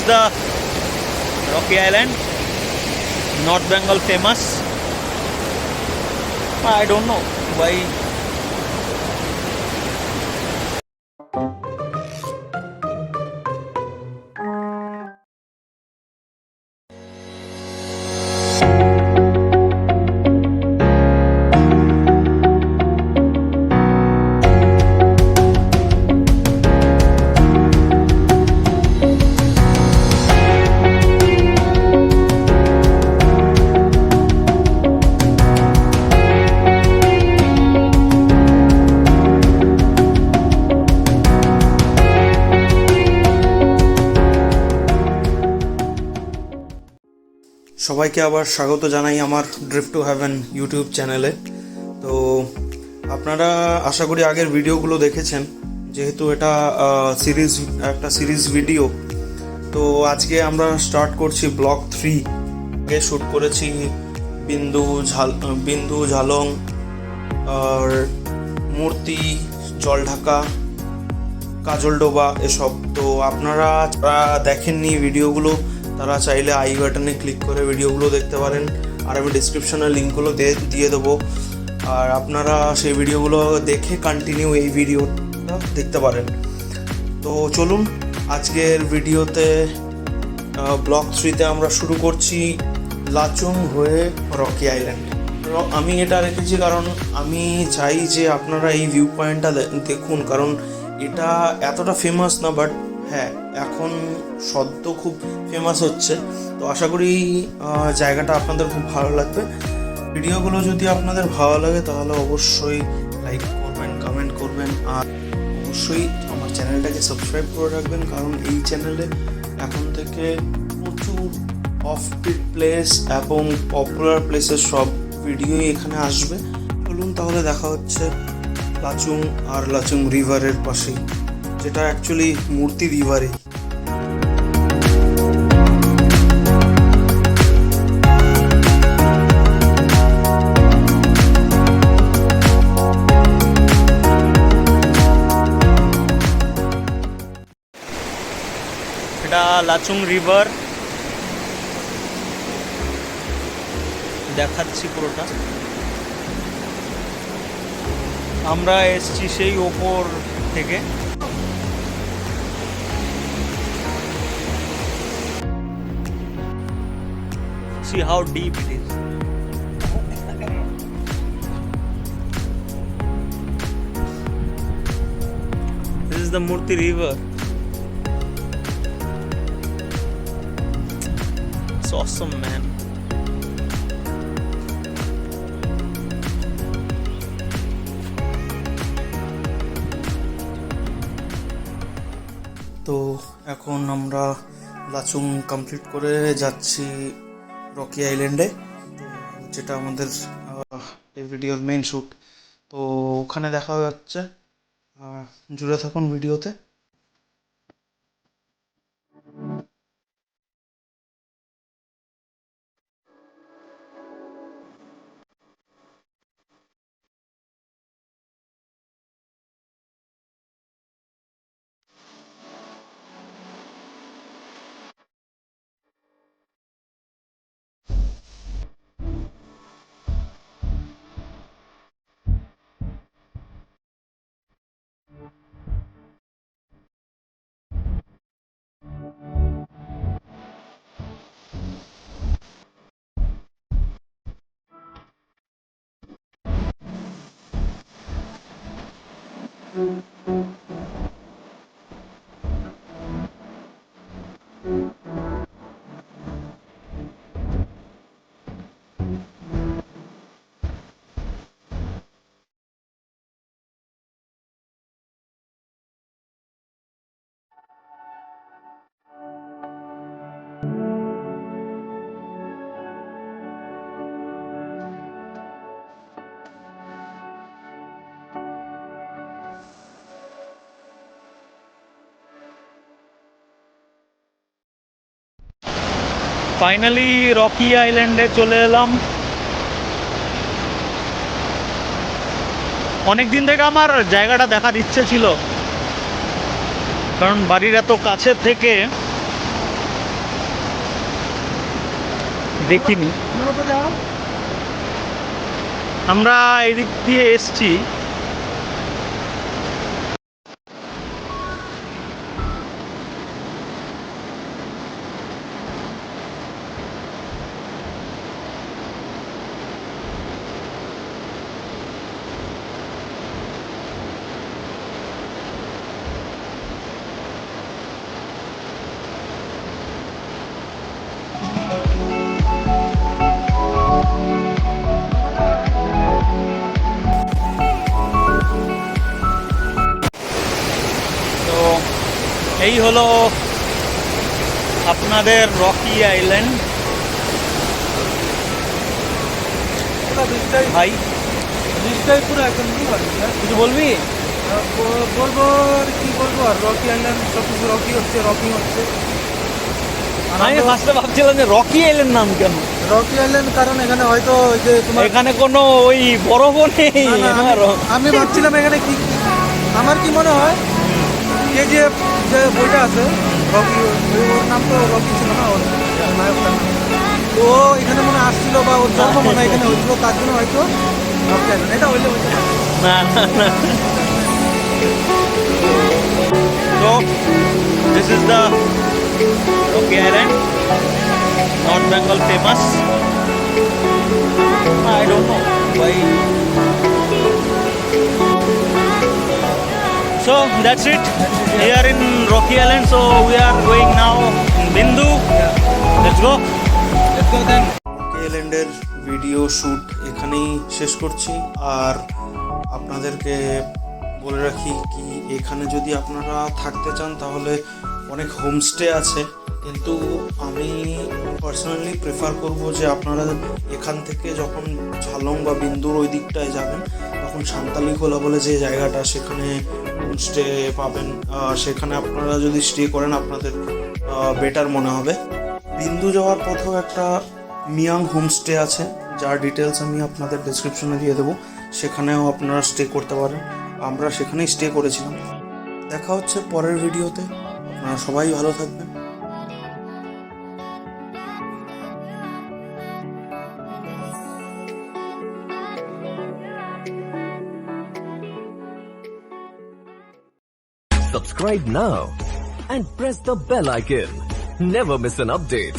the Rocky Island, North Bengal famous. I don't know why. সবাইকে আবার স্বাগত জানাই আমার ড্রিফট টু হেভেন ইউটিউব চ্যানেলে। তো আপনারা আশা করি আগের ভিডিওগুলো দেখেছেন, যেহেতু এটা একটা সিরিজ ভিডিও। তো আজকে আমরা স্টার্ট করছি ব্লক 3। আগে শ্যুট করেছি বিন্দু ঝালং আর মূর্তি, জলঢাকা, কাজলডোবা এসব। তো আপনারা যারা দেখেননি ভিডিওগুলো, তারা চাইলে আই বাটনে ক্লিক করে ভিডিওগুলো দেখতে পারেন, আর আমি ডিসক্রিপশনে লিঙ্কগুলো দিয়ে দেবো। আর আপনারা সেই ভিডিওগুলো দেখে কন্টিনিউ এই ভিডিওটা দেখতে পারেন। তো চলুন, আজকের ভিডিওতে ব্লক 3তে আমরা শুরু করছি লাচুং হয়ে রকি আইল্যান্ড। আমি এটা রেখেছি কারণ আমি চাই যে আপনারা এই ভিউ পয়েন্টটা দেখুন, কারণ এটা এতটা ফেমাস না, বাট হ্যাঁ এখন সদ্য খুব ফেমাস হচ্ছে। তো আশা করি জায়গাটা আপনাদের খুব ভালো লাগবে। ভিডিওগুলো যদি আপনাদের ভালো লাগে তাহলে অবশ্যই লাইক করবেন, কমেন্ট করবেন, আর অবশ্যই আমার চ্যানেলটাকে সাবস্ক্রাইব করে রাখবেন, কারণ এই চ্যানেলে এখন থেকে প্রচুর অফ বিট প্লেস এবং পপুলার প্লেসের সব ভিডিওই এখানে আসবে। চলুন তাহলে দেখা হচ্ছে লাচুং আর লাচুং রিভারের পাশেই, যেটা অ্যাকচুয়ালি মূর্তি রিভারে। এটা লাচুং রিভার দেখাচ্ছি পুরোটা। আমরা এসছি সেই ওপর থেকে। See how deep it is. This is the Murti river. It's awesome, man. তো এখন আমরা লাচুং কমপ্লিট করে যাচ্ছি রকি আইল্যান্ডে, যেটা আমাদের এই ভিডিওর মেইন শ্যুট। তো ওখানে দেখা যাচ্ছে, জুড়ে থাকুন ভিডিওতে। ফাইনালি রকি আইল্যান্ডে চলে এলাম। অনেক দিন থেকে আমার জায়গাটা দেখার ইচ্ছে ছিল, কারণ বাড়ির এত কাছে থেকে দেখিনি। আমরা এদিক দিয়ে এসছি। তো এই হলো আপনাদের রকি আইল্যান্ড। ভাই পুরো একদম কিছু বলবি? বলবো আর কি বলবো, আর রকি আইল্যান্ড সব কিছু রকি হচ্ছে। আমি ফার্স্টে ভাবছিলাম যে রকি আইল্যান্ড নাম কেন? রকি আইল্যান্ড কারণ এখানে হয়তো ওই যে তোমার এখানে কোনো ওই বরফও নেই। না, না, আমি ভাবছিলাম এখানে কি, আমার কি মনে হয় KGF যে বইটা আছে রকি, ওর নাম তো রকি ছিল না, ওর নায়কটার নাম। তো ও এখানে মনে হয় আসছিল বা ওর জন্ম মনে হয় এখানে হয়েছিল, তার জন্য হয়তো রকি আইল্যান্ড এটা হইলে হইতে পারে। না না না। So this is the Rocky Island, North Bengal famous. I don't know why. So that's it. Here in Rocky Island. So we are going now in Bindu. Let's go. Let's go then. Rocky আইল্যান্ডের video shoot এখানেই শেষ করছি। আর আপনাদেরকে বলে রাখি কি, এখানে যদি আপনারা থাকতে চান তাহলে অনেক হোমস্টে আছে, কিন্তু আমি পার্সোনালি প্রেফার করব যে আপনারা এখান থেকে যখন ঝালং বা বিন্দুর ওই দিকটায় যাবেন তখন সান্তালি খোলা বলে যে জায়গাটা, সেখানে হোমস্টে পাবেন। সেখানে আপনারা যদি স্টে করেন আপনাদের বেটার মনে হবে। বিন্দু যাওয়ার পথেও একটা মিয়াং হোমস্টে আছে, যার ডিটেলস আমি আপনাদের ডেসক্রিপশনে দিয়ে দেবো, সেখানেও আপনারা স্টে করতে পারেন। আমরা সেখানেই স্টে করেছিলাম। দেখা হচ্ছে পরের ভিডিওতে। আপনারা সবাই ভালো থাকবেন। Subscribe now and press the bell icon. Never miss an update.